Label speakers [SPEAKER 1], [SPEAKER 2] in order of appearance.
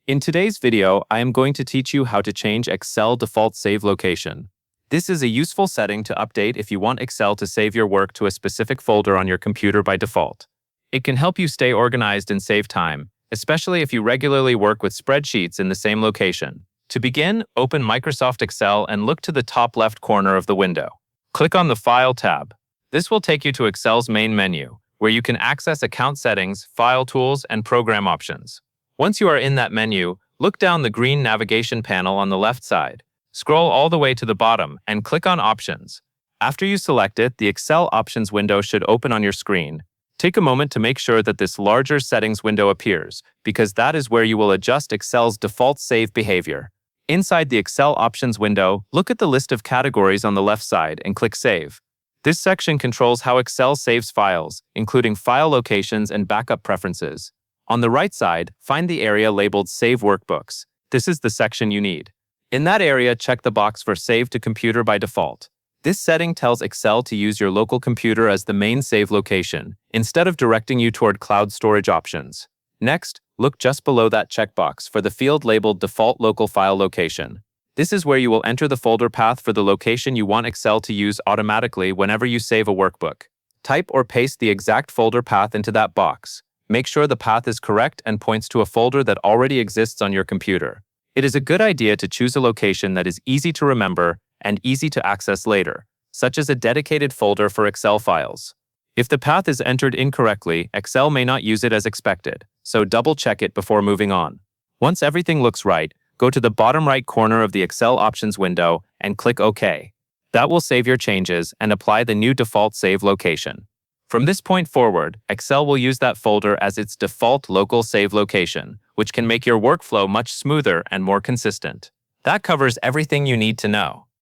[SPEAKER 1] In today's video, I am going to teach you how to change Excel default save location. This is a useful setting to update if you want Excel to save your work to a specific folder on your computer by default. It can help you stay organized and save time, especially if you regularly work with spreadsheets in the same location. To begin, open Microsoft Excel and look to the top left corner of the window. Click on the File tab. This will take you to Excel's main menu, where you can access account settings, file tools, and program options. Once you are in that menu, look down the green navigation panel on the left side. Scroll all the way to the bottom and click on Options. After you select it, the Excel Options window should open on your screen. Take a moment to make sure that this larger settings window appears, because that is where you will adjust Excel's default save behavior. Inside the Excel Options window, look at the list of categories on the left side and click Save. This section controls how Excel saves files, including file locations and backup preferences. On the right side, find the area labeled Save Workbooks. This is the section you need. In that area, check the box for Save to Computer by default. This setting tells Excel to use your local computer as the main save location, instead of directing you toward cloud storage options. Next, look just below that checkbox for the field labeled Default Local File Location. This is where you will enter the folder path for the location you want Excel to use automatically whenever you save a workbook. Type or paste the exact folder path into that box. Make sure the path is correct and points to a folder that already exists on your computer. It is a good idea to choose a location that is easy to remember and easy to access later, such as a dedicated folder for Excel files. If the path is entered incorrectly, Excel may not use it as expected, so double-check it before moving on. Once everything looks right, go to the bottom right corner of the Excel Options window and click OK. That will save your changes and apply the new default save location. From this point forward, Excel will use that folder as its default local save location, which can make your workflow much smoother and more consistent. That covers everything you need to know.